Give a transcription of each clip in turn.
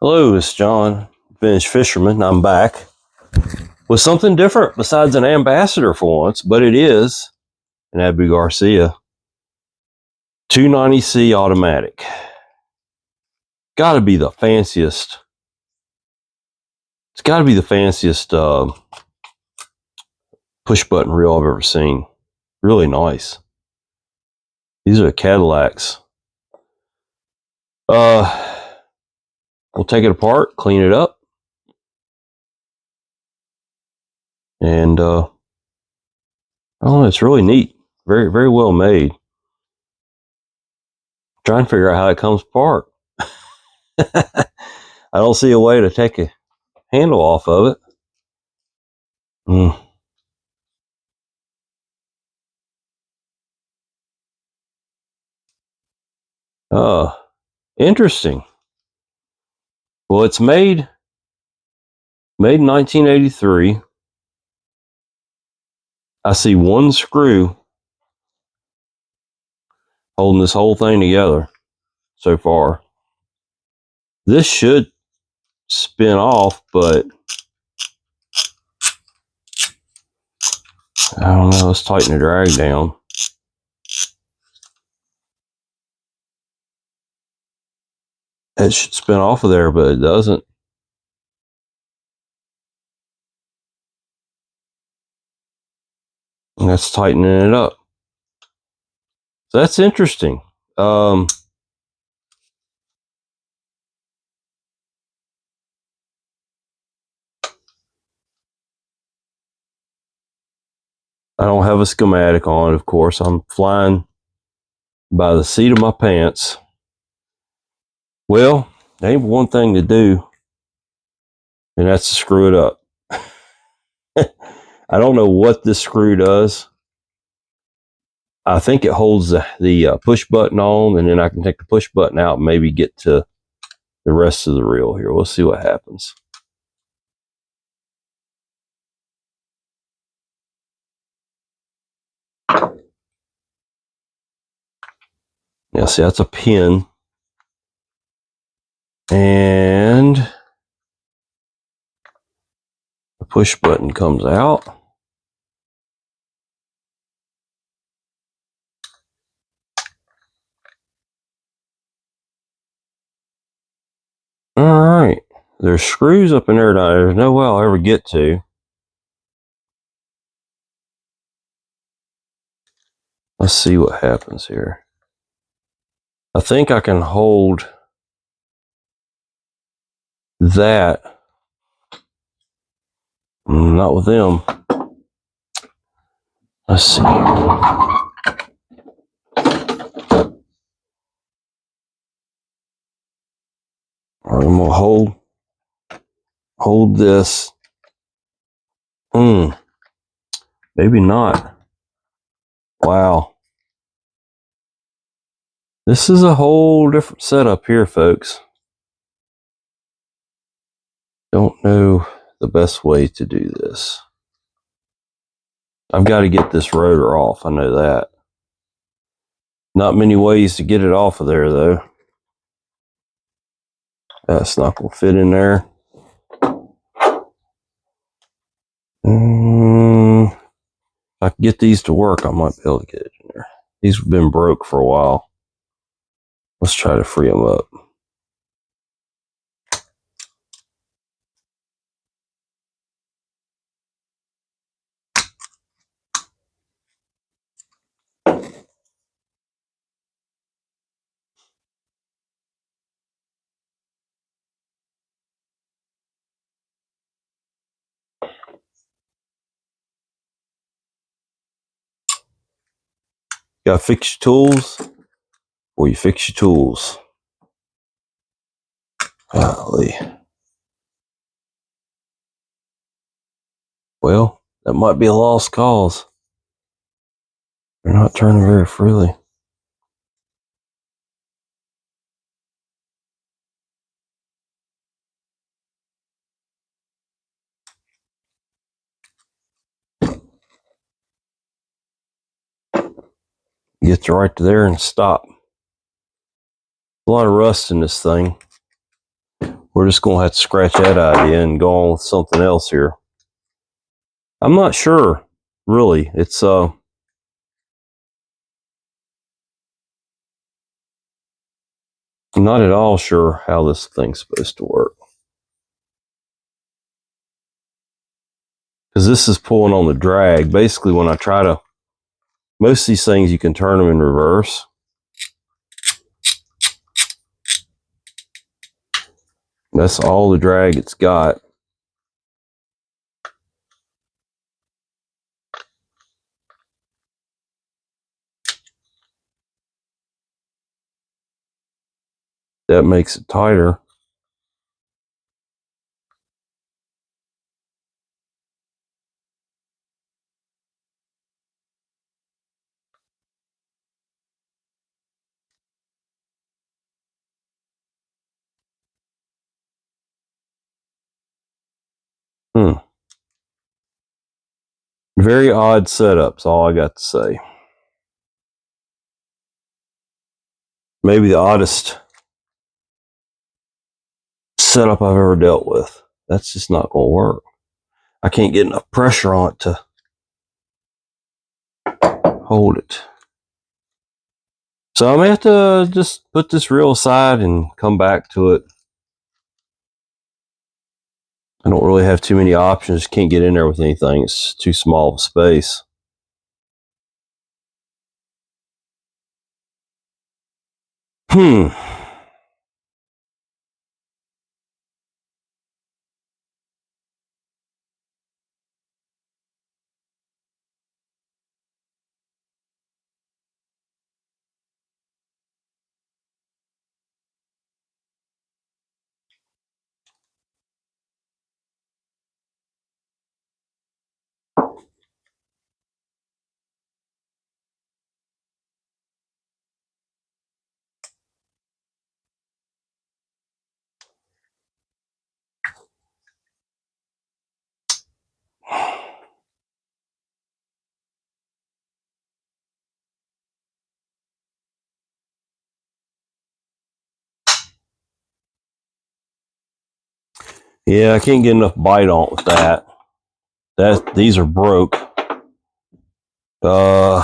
Hello, it's John, Finished Fisherman. I'm back with something different besides an ambassador for once, but it is an Abu Garcia 290C automatic. Got to be the fanciest. It's got to be the fanciest push button reel I've ever seen. Really nice. These are the Cadillacs. We'll take it apart, clean it up, and oh, it's really neat. Very, very well made. Trying to figure out how it comes apart. I don't see a way to take a handle off of it. Interesting. Well, it's made in 1983. I see one screw holding this whole thing together so far. This should spin off, but I don't know. Let's tighten the drag down. It should spin off of there, but it doesn't. And that's tightening it up. So that's interesting. I don't have a schematic on it, of course. I'm flying by the seat of my pants. Well, there ain't one thing to do, and that's to screw it up. I don't know what this screw does. I think it holds the push button on, and then I can take the push button out and maybe get to the rest of the reel here. We'll see what happens. Yeah, see, that's a pin. And the push button comes out. All right. There's screws up in there that there's no way I'll ever get to. Let's see what happens here. I think I can hold that. Not with them. Let's see. All right, I'm gonna hold this. Maybe not. Wow. This is a whole different setup here, folks. Don't know the best way to do this. I've got to get this rotor off. I know that. Not many ways to get it off of there, though. That's not going to fit in there. If I can get these to work, I might be able to get it in there. These have been broke for a while. Let's try to free them up. You gotta fix your tools, or you fix your tools. Golly. Well, that might be a lost cause. They're not turning very freely. Get right there and stop. A lot of rust in this thing. we're just going to have to scratch that idea and go on with something else here. I'm not sure, really. It's not at all sure how this thing's supposed to work. Because this is pulling on the drag. Basically, when I try to, most of these things you can turn them in reverse. That's all the drag it's got. That makes it tighter. Very odd setups, all I got to say. Maybe the oddest setup I've ever dealt with. That's just not going to work. I can't get enough pressure on it to hold it. So I'm going to have to just put this reel aside and come back to it. I don't really have too many options. Can't get in there with anything. It's too small of a space. Yeah, I can't get enough bite on it with that. These are broke. I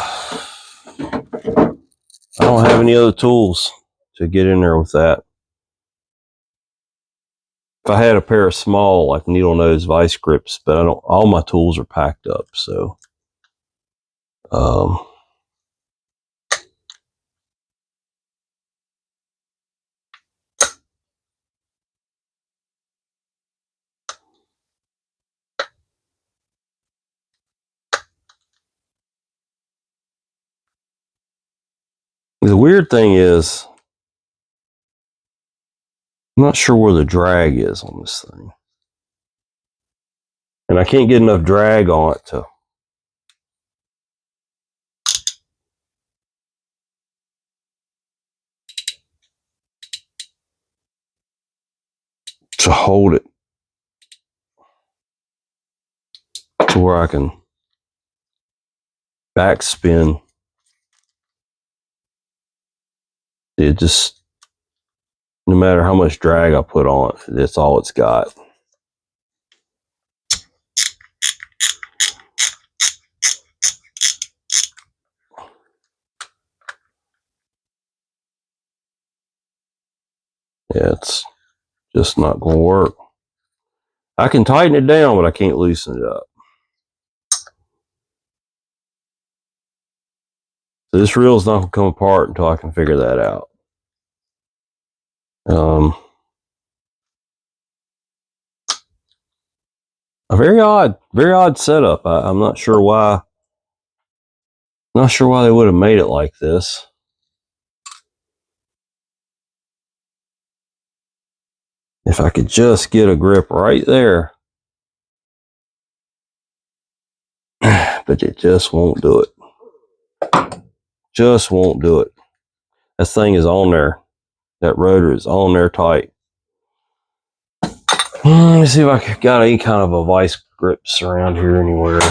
don't have any other tools to get in there with that. If I had a pair of small, like needle nose vice grips, but I don't. All my tools are packed up, so. The weird thing is, I'm not sure where the drag is on this thing. And I can't get enough drag on it to hold it to where I can backspin. It just, no matter how much drag I put on it, that's all it's got. Yeah, it's just not going to work. I can tighten it down, but I can't loosen it up. So this reel is not going to come apart until I can figure that out. A very odd setup. I'm not sure why. Not sure why they would have made it like this. If I could just get a grip right there. But it just won't do it. Just won't do it. That thing is on there. That rotor is on there tight. Let me see if I got any kind of a vice grips around here anywhere.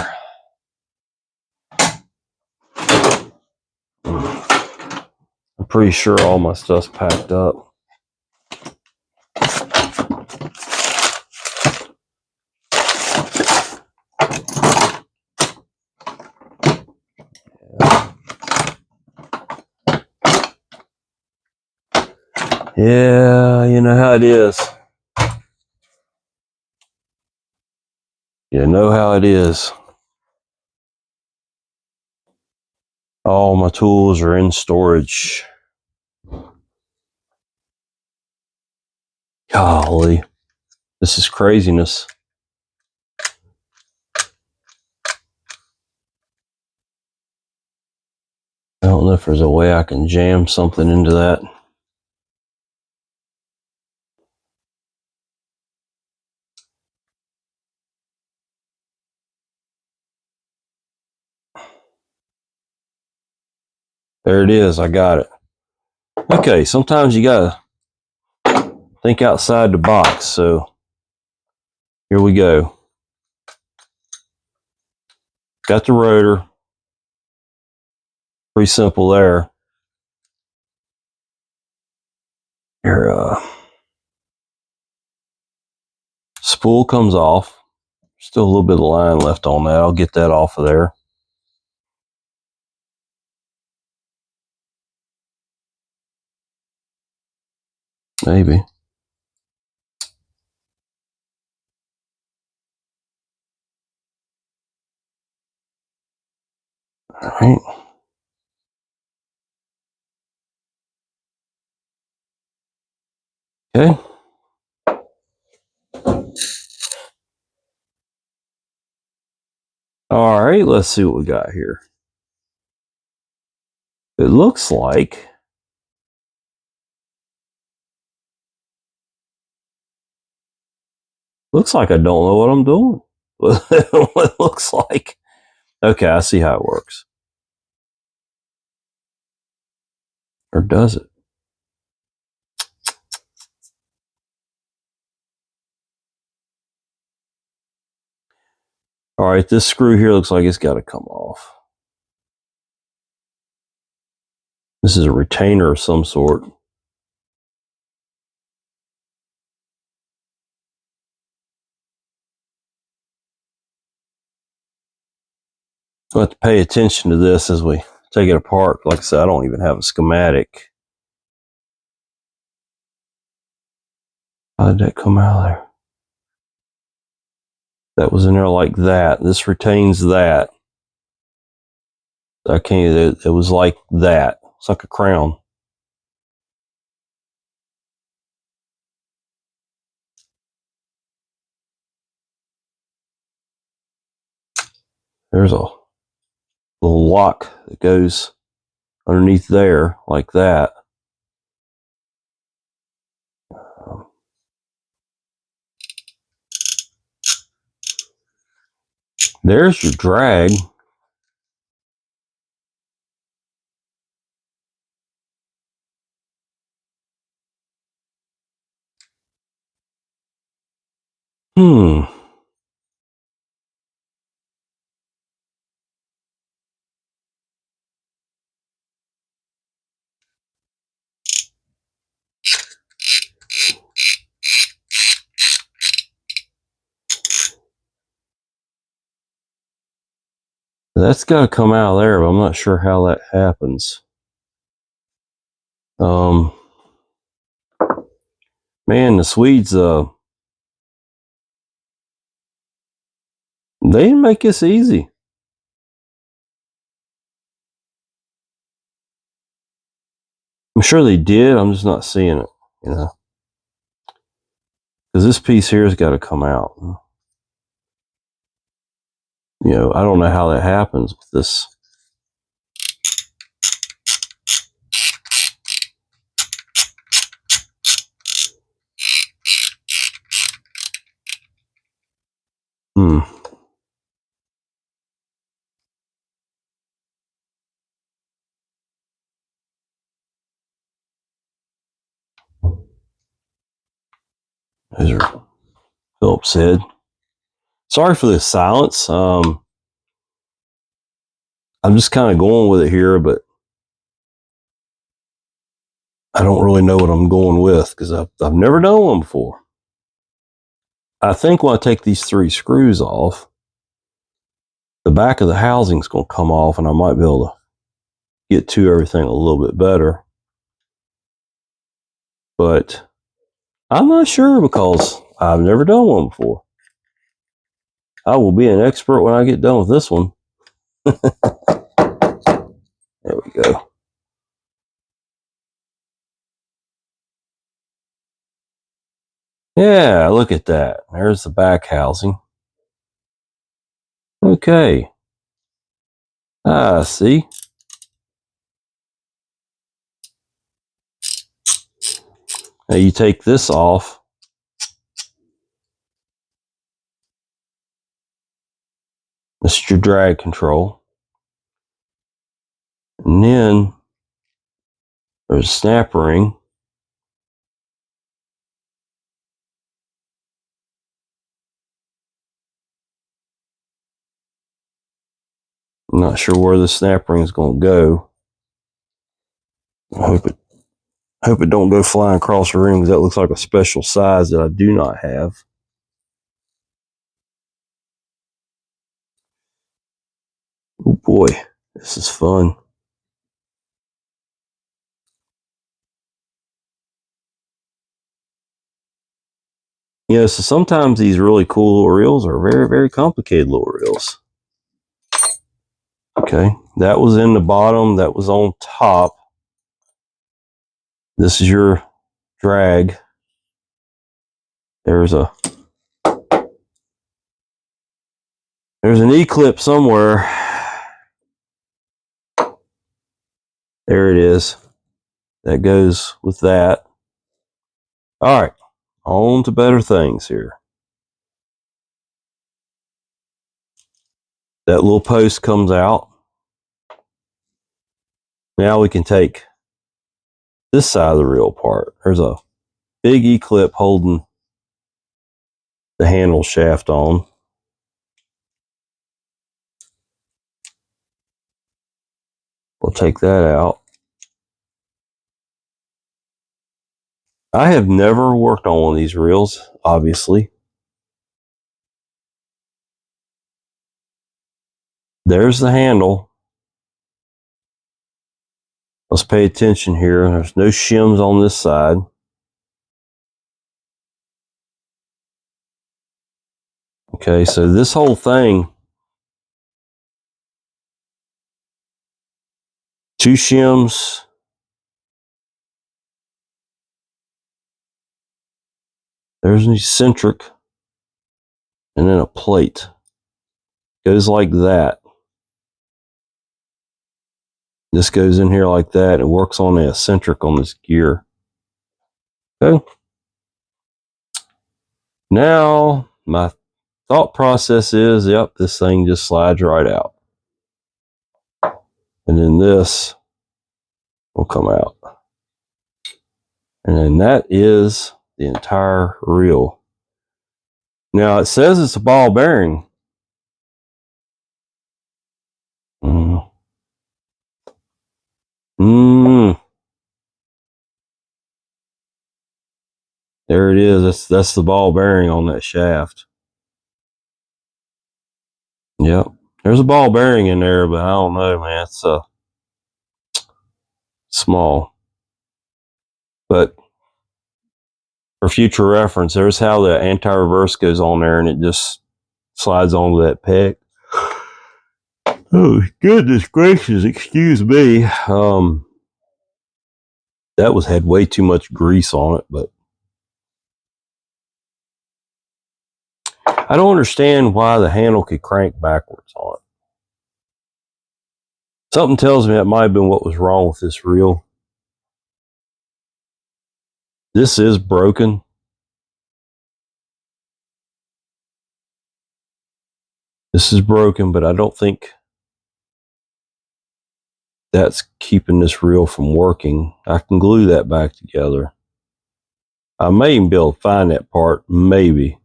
I'm pretty sure all my stuff's packed up. Yeah, you know how it is. You know how it is. All my tools are in storage. Golly, this is craziness. I don't know if there's a way I can jam something into that. There it is. I got it. Okay, sometimes you gotta think outside the box. So here we go. Got the rotor. Pretty simple there. Here, spool comes off. Still a little bit of line left on that. I'll get that off of there. Maybe. All right. Okay. All right, let's see what we got here. It looks like I don't know what I'm doing. What it looks like. Okay, I see how it works. Or does it? All right, this screw here looks like it's got to come off. This is a retainer of some sort. So I have to pay attention to this as we take it apart. Like I said, I don't even have a schematic. How did that come out of there? That was in there like that. This retains that. I can't, it was like that. It's like a crown. There's a little lock that goes underneath there like that. There's your drag. That's got to come out of there, but I'm not sure how that happens. Man, the Swedes, they didn't make this easy. I'm sure they did. I'm just not seeing it, you know. Because this piece here has got to come out. You know, I don't know how that happens with this. There's your Phillips head. Sorry for the silence. I'm just kind of going with it here, but I don't really know what I'm going with because I've never done one before. I think when I take these 3 screws off, the back of the housing is going to come off, and I might be able to get to everything a little bit better. but I'm not sure because I've never done one before. I will be an expert when I get done with this one. There we go. Yeah, look at that. There's the back housing. Okay. See. Now you take this off. This is your drag control. And then there's a snap ring. I'm not sure where the snap ring is going to go. I hope it don't go flying across the room because that looks like a special size that I do not have. Oh boy, this is fun. You know, so sometimes these really cool little reels are very, very complicated little reels. Okay, that was in the bottom, that was on top. This is your drag. There's an E-clip somewhere. There it is. That goes with that. All right, on to better things here. That little post comes out. Now we can take this side of the reel apart. There's a big E-clip holding the handle shaft on. We'll take that out. I have never worked on one of these reels, obviously. There's the handle. Let's pay attention here. There's no shims on this side. Okay, so this whole thing, 2 shims. There's an eccentric, and then a plate. Goes like that. This goes in here like that. It works on the eccentric on this gear. Okay. Now, my thought process is, yep, this thing just slides right out. And then this will come out. And then that is the entire reel. Now, it says it's a ball bearing. There it is. That's the ball bearing on that shaft. Yep. There's a ball bearing in there, but I don't know, man. It's small. But for future reference, there's how the anti-reverse goes on there, and it just slides onto that peg. Oh, goodness gracious, excuse me. That had way too much grease on it, but I don't understand why the handle could crank backwards on it. Something tells me that might have been what was wrong with this reel. This is broken. This is broken, but I don't think that's keeping this reel from working. I can glue that back together. I may even be able to find that part, maybe.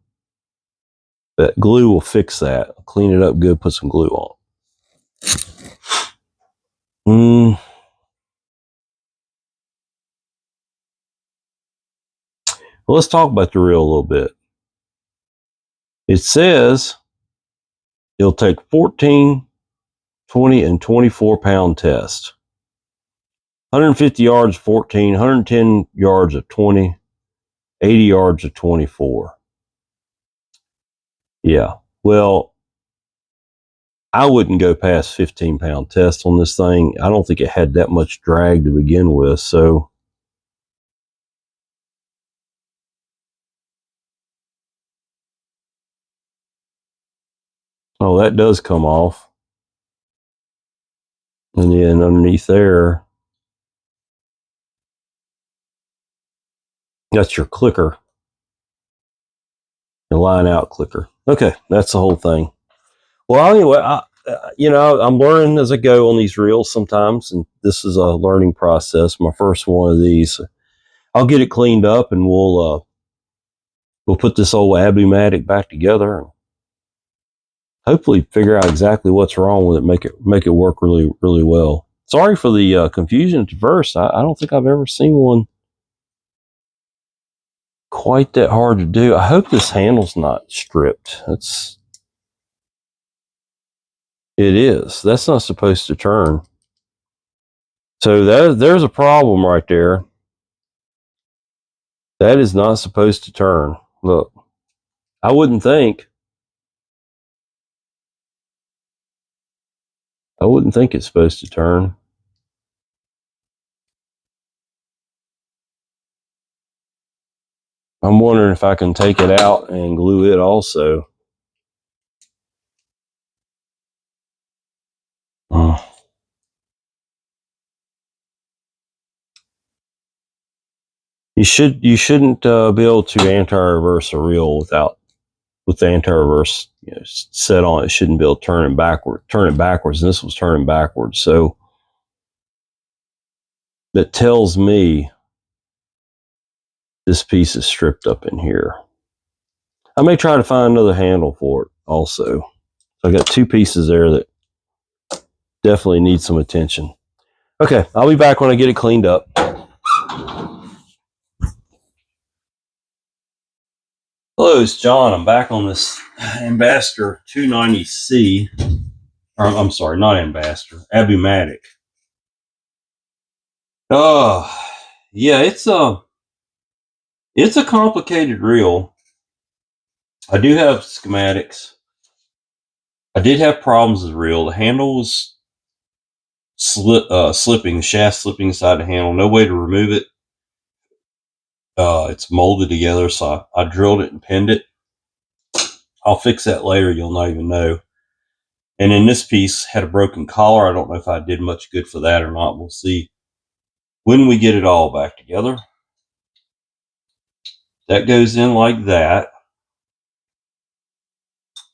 But glue will fix that. I'll clean it up good, put some glue on. Well, let's talk about the reel a little bit. It says it'll take 14, 20, and 24 pound test. 150 yards, 14, 110 yards of 20, 80 yards of 24. Yeah. Well, I wouldn't go past 15-pound test on this thing. I don't think it had that much drag to begin with. So, oh, that does come off. And then underneath there, that's your clicker, your line out clicker. Okay, that's the whole thing. Well, anyway, I'm learning as I go on these reels sometimes, and this is a learning process. My first one of these. I'll get it cleaned up, and we'll put this old Abumatic back together, and hopefully figure out exactly what's wrong with it. Make it work really, really well. Sorry for the confusion at first. I don't think I've ever seen one quite that hard to do. I hope this handle's not stripped. It is. That's not supposed to turn. So there's a problem right there. That is not supposed to turn. Look, I wouldn't think it's supposed to turn. I'm wondering if I can take it out and glue it also. You shouldn't be able to anti-reverse a reel with the anti-reverse set on. It shouldn't be able to turn it backwards, and this was turning backwards. So that tells me this piece is stripped up in here. I may try to find another handle for it also. So I got two pieces there that definitely need some attention. Okay, I'll be back when I get it cleaned up. Hello, it's John. I'm back on this Ambassador 290C. Or, I'm sorry, not Ambassador, Abumatic. Oh, yeah, it's a complicated reel. I do have schematics. I did have problems with the reel. The handle was slipping, the shaft slipping inside the handle. No way to remove it. It's molded together, so I drilled it and pinned it. I'll fix that later. You'll not even know. And then this piece had a broken collar. I don't know if I did much good for that or not. We'll see when we get it all back together. That goes in like that.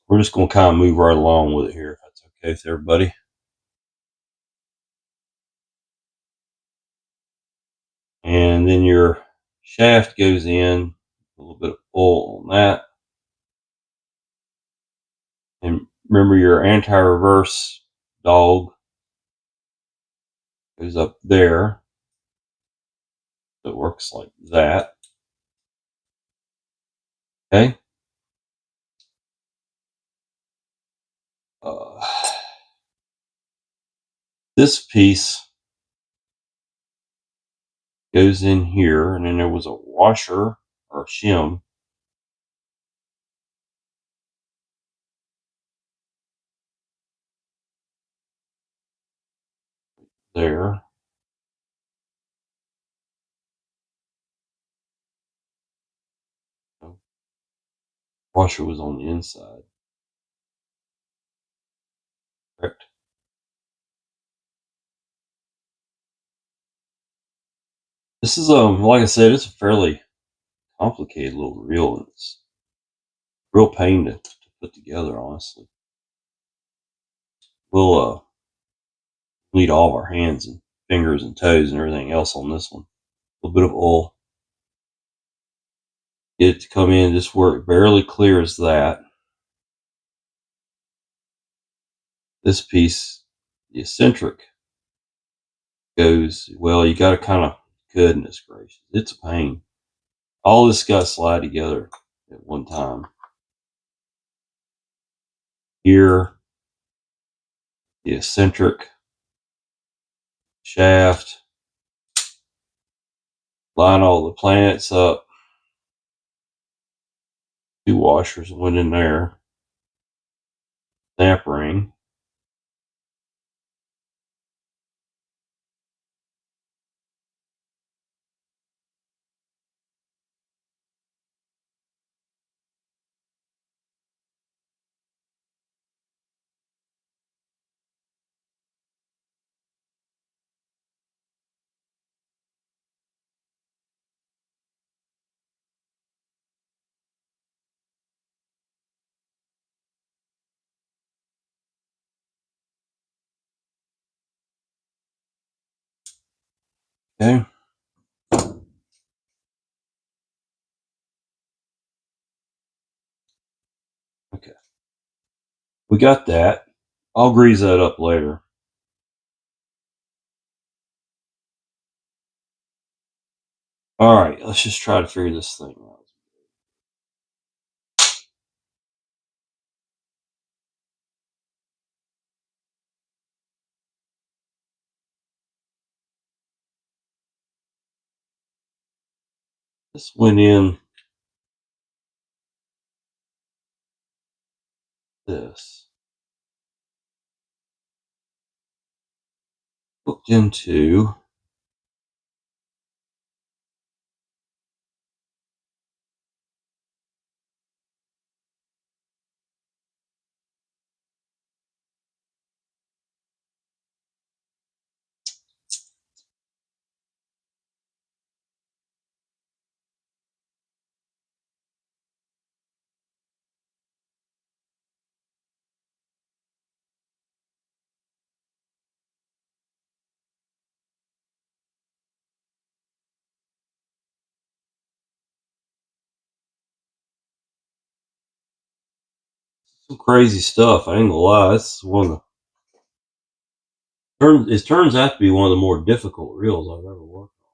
We're just going to kind of move right along with it here, if that's okay with everybody. And then your shaft goes in, a little bit of oil on that. And remember, your anti-reverse dog goes up there. So it works like that. Okay. This piece goes in here, and then there was a washer or a shim there. Washer was on the inside. Correct. This is like I said, it's a fairly complicated little reel, and it's a real pain to put together, honestly. We'll bleed all of our hands and fingers and toes and everything else on this one. A little bit of oil. Get it to come in just where it barely clears that. This piece, the eccentric, goes, well, you got to kind of, goodness gracious, it's a pain. All this got to slide together at one time. Here, the eccentric, shaft, Line all the planets up. 2 washers went in there. Snap ring. Okay. Okay. We got that. I'll grease that up later. All right, let's just try to figure this thing out. This went in this. Hooked into some crazy stuff. I ain't gonna lie. This is one of the it turns out to be one of the more difficult reels I've ever worked on.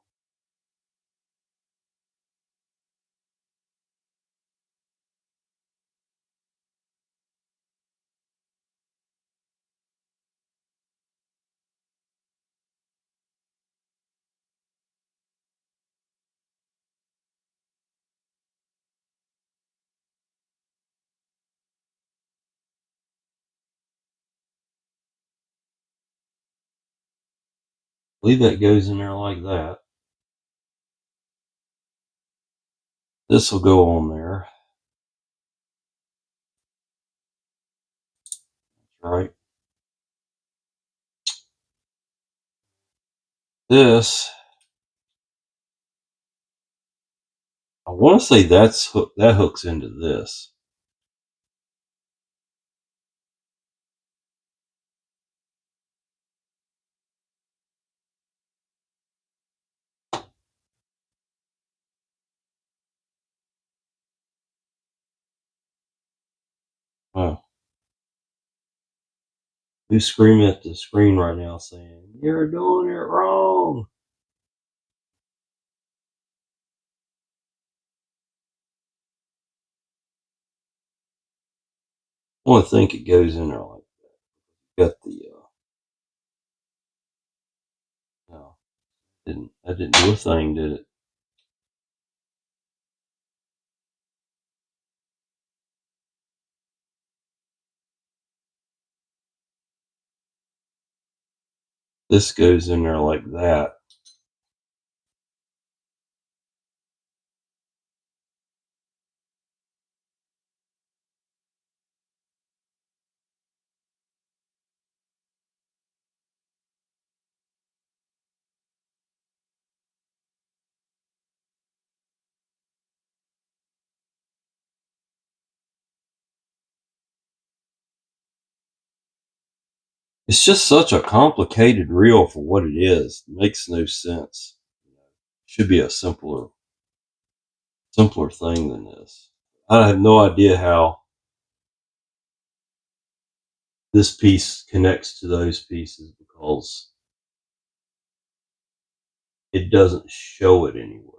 I believe that goes in there like that. This will go on there. That's right. This, I want to say that hooks into this. Oh, who's screaming at the screen right now saying, "You're doing it wrong"? I want to think it goes in there like that. Got the no, that didn't do a thing, did it? This goes in there like that. It's just such a complicated reel for what it is. It makes no sense. Should be a simpler thing than this. I have no idea how this piece connects to those pieces because it doesn't show it anywhere.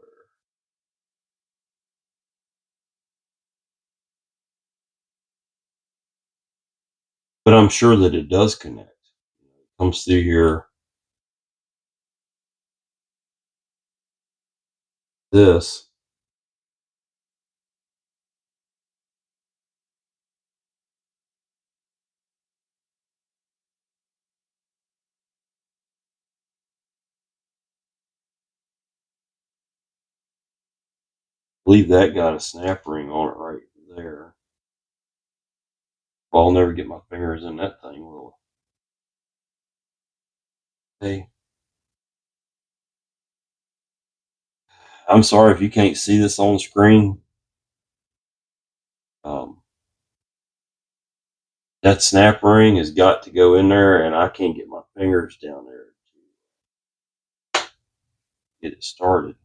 But I'm sure that it does connect. It comes through here. this. I believe that got a snap ring on it right there. Well, I'll never get my fingers in that thing, will I? Hey, I'm sorry if you can't see this on screen. That snap ring has got to go in there, and I can't get my fingers down there to get it started.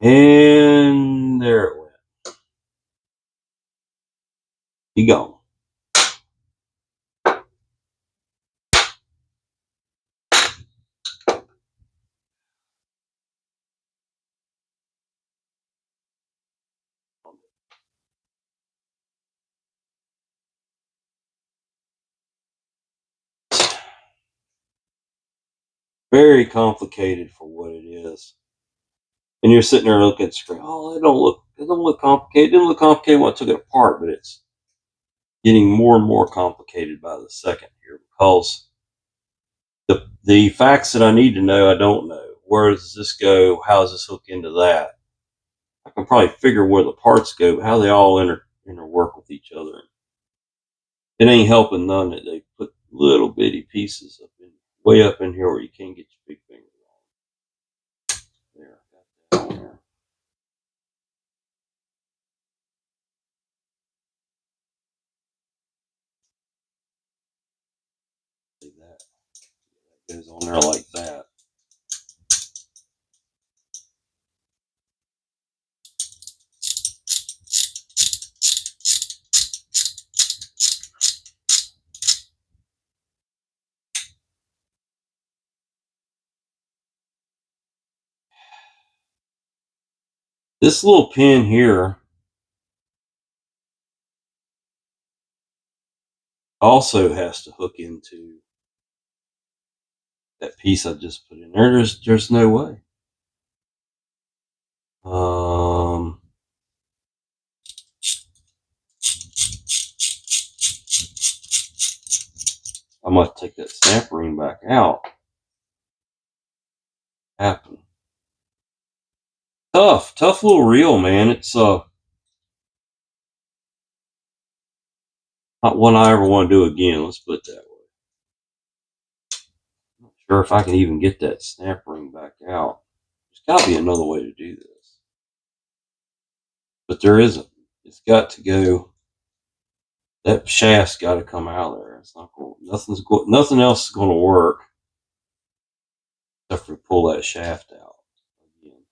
And there it went. He gone. Very complicated for what it is. And you're sitting there looking at the screen. Oh, it don't look complicated. It didn't look complicated when I took it apart, but it's getting more and more complicated by the second here because the facts that I need to know, I don't know. Where does this go? How does this hook into that? I can probably figure where the parts go, how they all interwork with each other. It ain't helping none that they put little bitty pieces way up in here where you can't get your big finger on. There, got that there. See that? That goes on there like that. This little pin here also has to hook into that piece I just put in there. There's no way. I must take that snap ring back out. Happen. Tough little reel, man. It's not one I ever want to do again. Let's put it that way. I'm not sure if I can even get that snap ring back out. There's got to be another way to do this, but there isn't. It's got to go. That shaft's got to come out of there. It's not going. Nothing else is going to work except for pull that shaft out again.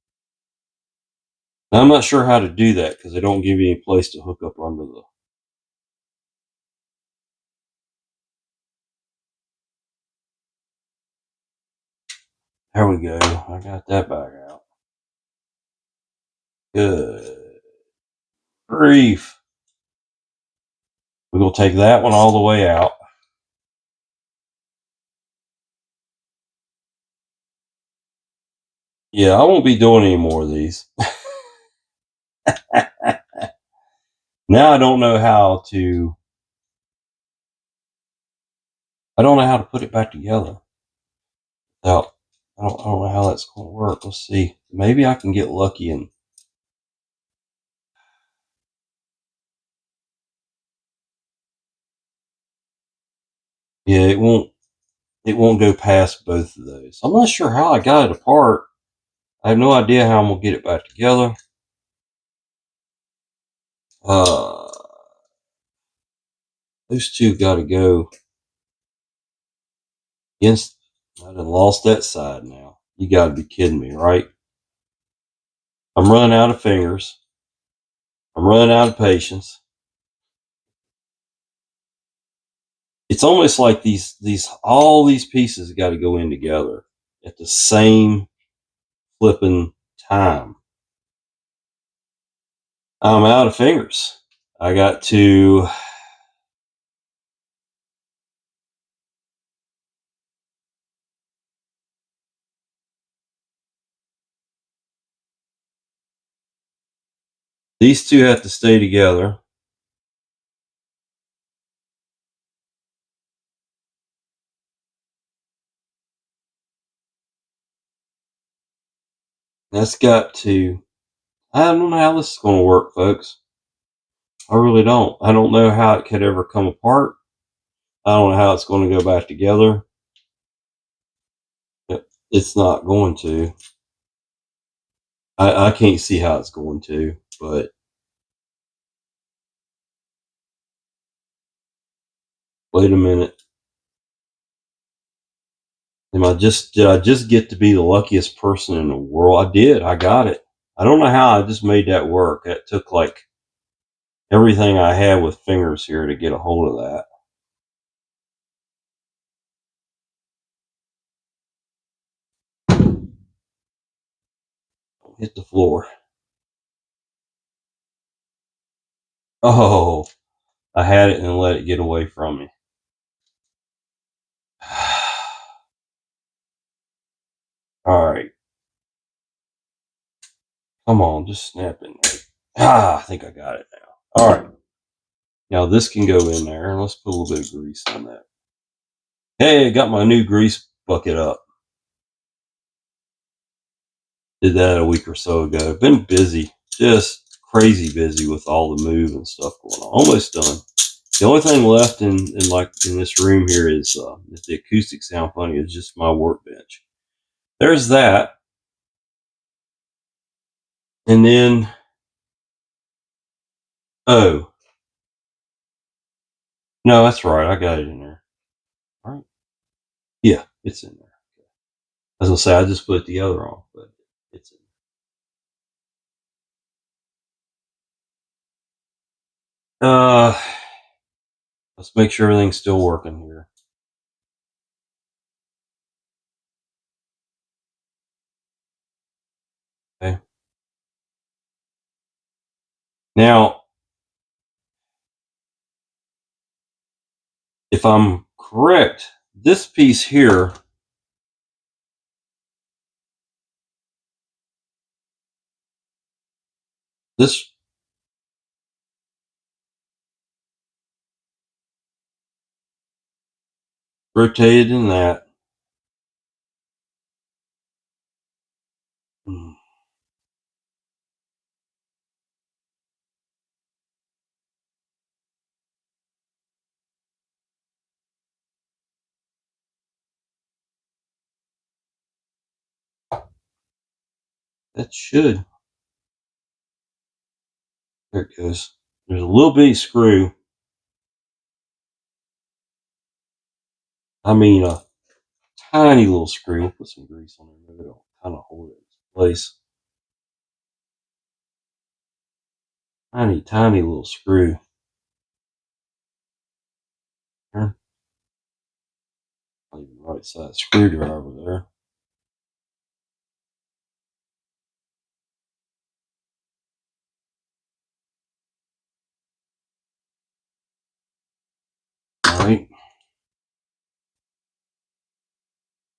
Now, I'm not sure how to do that because they don't give you any place to hook up under the. There we go. I got that back out. Good grief. We're going to take that one all the way out. Yeah, I won't be doing any more of these. Now I don't know how to put it back together. Without, I don't know how that's going to work. Let's see. Maybe I can get lucky and yeah, it won't go past both of those. I'm not sure how I got it apart. I have no idea how I'm gonna get it back together. Those two got to go against. I done lost that side now. You got to be kidding me, right? I'm running out of fingers. I'm running out of patience. It's almost like all these pieces got to go in together at the same flipping time. I'm out of fingers. I got to These two have to stay together. That's got to, I don't know how this is going to work, folks. I really don't. I don't know how it could ever come apart. I don't know how it's going to go back together. It's not going to. I can't see how it's going to, but wait a minute. Did I just get to be the luckiest person in the world? I did. I got it. I don't know how I just made that work. It took like everything I had with fingers here to get a hold of that. Hit the floor. Oh, I had it and let it get away from me. All right. Come on, just snap in there. I think I got it now. All right. Now this can go in there. Let's put a little bit of grease on that. Hey, I got my new grease bucket up. Did that a week or so ago. Been busy, just crazy busy with all the move and stuff going on. Almost done. The only thing left in this room here is if the acoustic sound funny, is just my workbench. There's that, and then oh no, that's right, I got it in there. All right, yeah, it's in there. As I say, I just put the other on, but it's in there. Let's make sure everything's still working here. Okay. Now, if I'm correct, this piece here, this rotated in that. That should. There it goes. There's a little bitty screw. I mean, a tiny little screw. We'll put some grease on it. Maybe it'll kind of hold it in place. Tiny, tiny little screw. Here. Not even right side screwdriver there. All right.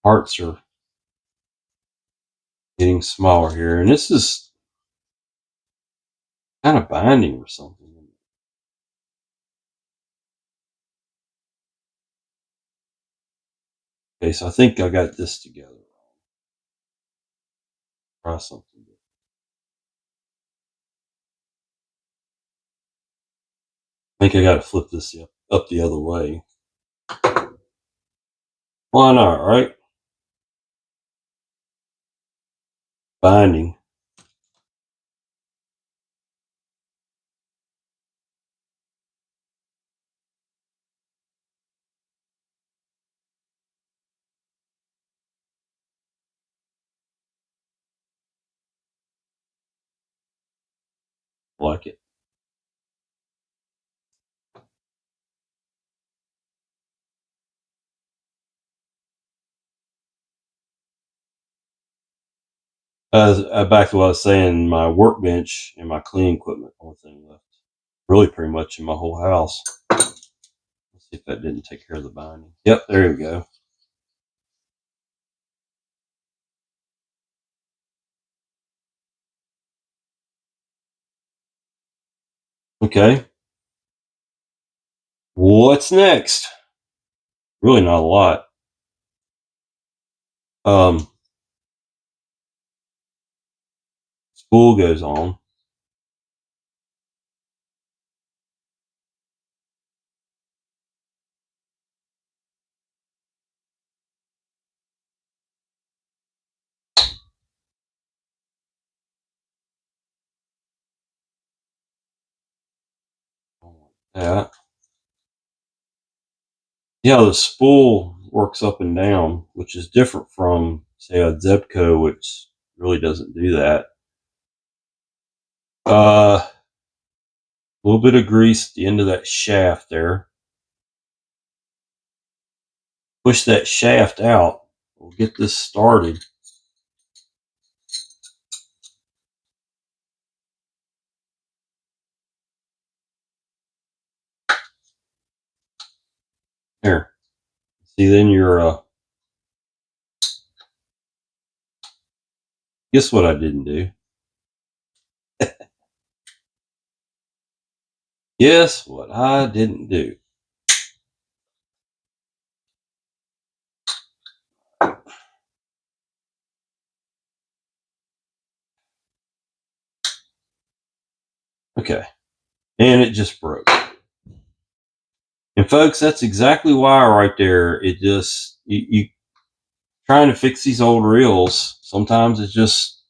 Parts are getting smaller here, and this is kind of binding or something. Okay, so I think I got this together. Try something. I think I got to flip this up the other way. Why not, right? Binding. Like it. Back to what I was saying, my workbench and my cleaning equipment, only thing left. Really pretty much in my whole house. Let's see if that didn't take care of the binding. Yep, there we go. Okay. What's next? Really not a lot. Spool goes on. Yeah. Yeah, the spool works up and down, which is different from, say, a Zebco, which really doesn't do that. A little bit of grease at the end of that shaft there. Push that shaft out. We'll get this started. There. See, then you're, guess what I didn't do? Guess what I didn't do? Okay. And it just broke. And folks, that's exactly why right there, it just, you trying to fix these old reels, sometimes it's just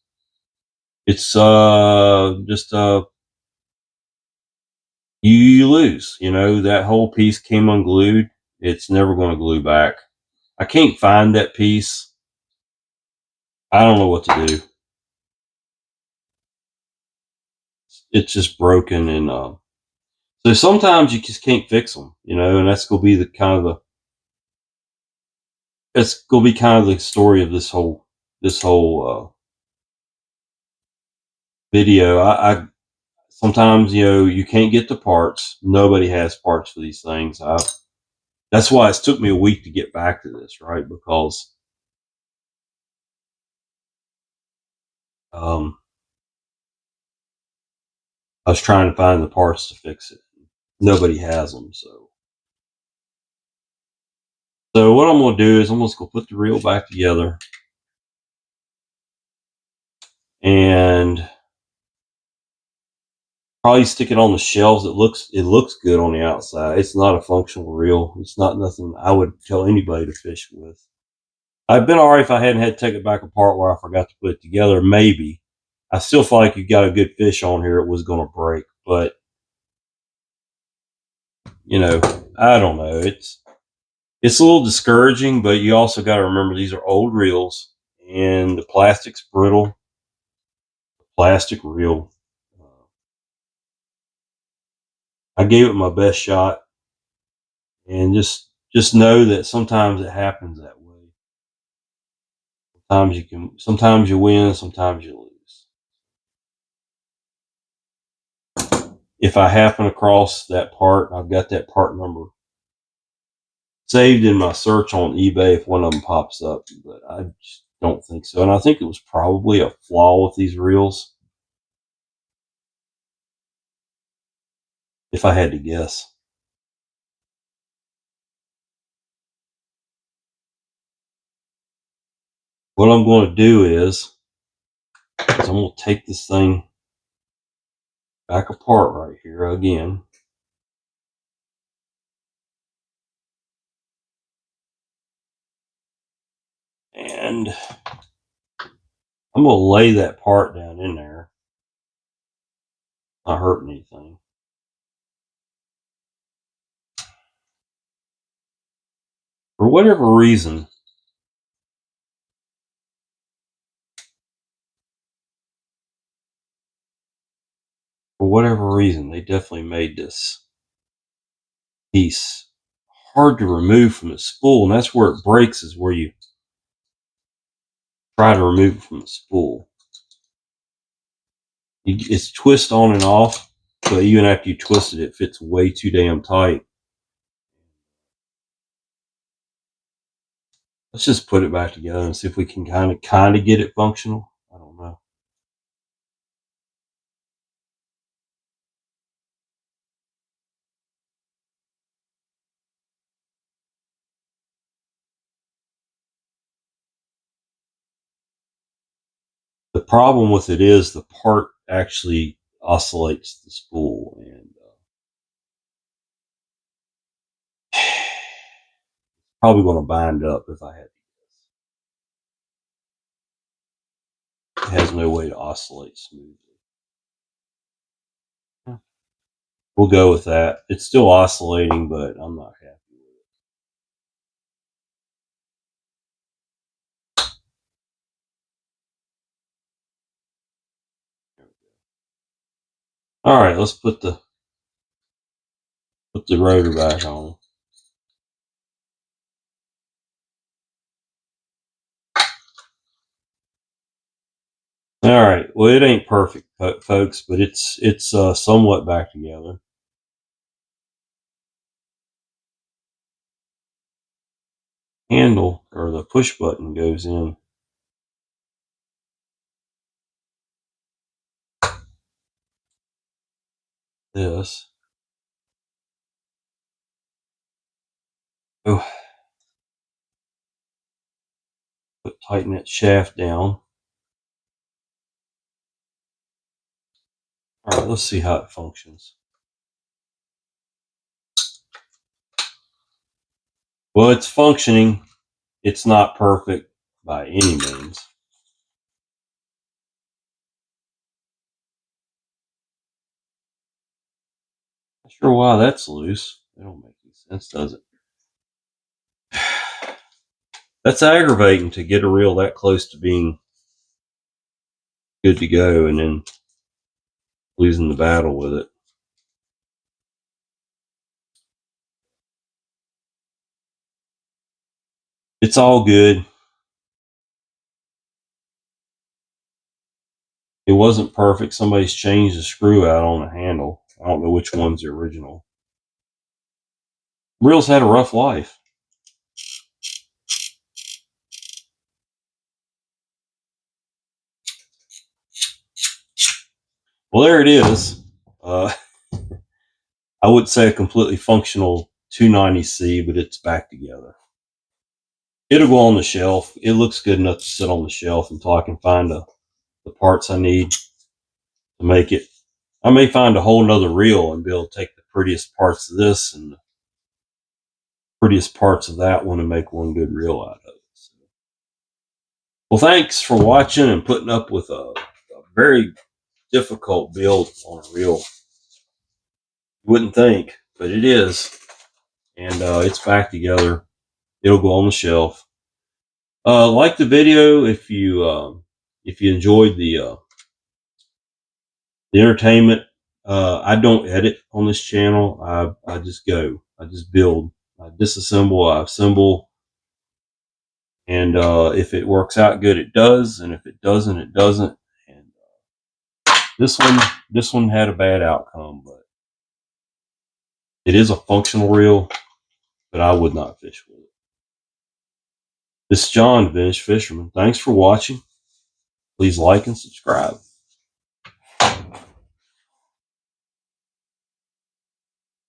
you lose. You know, that whole piece came unglued. It's never going to glue back. I can't find that piece. I don't know what to do. It's just broken, and so sometimes you just can't fix them, you know, and that's gonna be the kind of the that's gonna be kind of the story of this whole video. I sometimes, you know, you can't get the parts. Nobody has parts for these things. That's why it's took me a week to get back to this, right? Because um, I was trying to find the parts to fix it. Nobody has them, so what I'm gonna do is I'm just gonna put the reel back together and probably stick it on the shelves. It looks good on the outside. It's not a functional reel. It's not nothing I would tell anybody to fish with. I've been alright if I hadn't had to take it back apart where I forgot to put it together. Maybe. I still feel like you got a good fish on here. It was going to break, but you know, I don't know. It's a little discouraging, but you also got to remember these are old reels and the plastic's brittle. Plastic reel. I gave it my best shot, and just know that sometimes it happens that way. Sometimes you win, sometimes you lose. If I happen across that part, I've got that part number saved in my search on eBay if one of them pops up, but I just don't think so. And I think it was probably a flaw with these reels, if I had to guess. What I'm going to do is I'm going to take this thing back apart right here again. And I'm going to lay that part down in there. Not hurting anything. For whatever reason, they definitely made this piece hard to remove from the spool, and that's where it breaks, is where you try to remove it from the spool. It's twist on and off, but even after you twist it, it fits way too damn tight. Let's just put it back together and see if we can kind of get it functional. I don't know. The problem with it is the part actually oscillates the spool, and probably going to bind up if I had to. It has no way to oscillate smoothly. We'll go with that. It's still oscillating, but I'm not happy with it. All right, let's put the rotor back on. All right. Well, it ain't perfect, folks, but it's somewhat back together. Handle, or the push button, goes in. This. Oh. Tighten that shaft down. All right, let's see how it functions. Well, it's functioning. It's not perfect by any means. Not sure why that's loose. That don't make any sense, does it? That's aggravating, to get a reel that close to being good to go and then losing the battle with it. It's all good. It wasn't perfect. Somebody's changed the screw out on the handle. I don't know which one's the original. Reel's had a rough life. Well, there it is. I would say a completely functional 290C, but it's back together. It'll go on the shelf. It looks good enough to sit on the shelf until I can find the parts I need to make it. I may find a whole nother reel and be able to take the prettiest parts of this and the prettiest parts of that one and make one good reel out of it. So, well, thanks for watching and putting up with a very difficult build on a reel. You wouldn't think, but it is. And it's back together. It'll go on the shelf. Like the video if you enjoyed the entertainment. I don't edit on this channel. I just go. I just build. I disassemble. I assemble. And if it works out good, it does. And if it doesn't, it doesn't. And this one had a bad outcome, but it is a functional reel. But I would not fish with it. This is John, Vintage Fisherman. Thanks for watching. Please like and subscribe.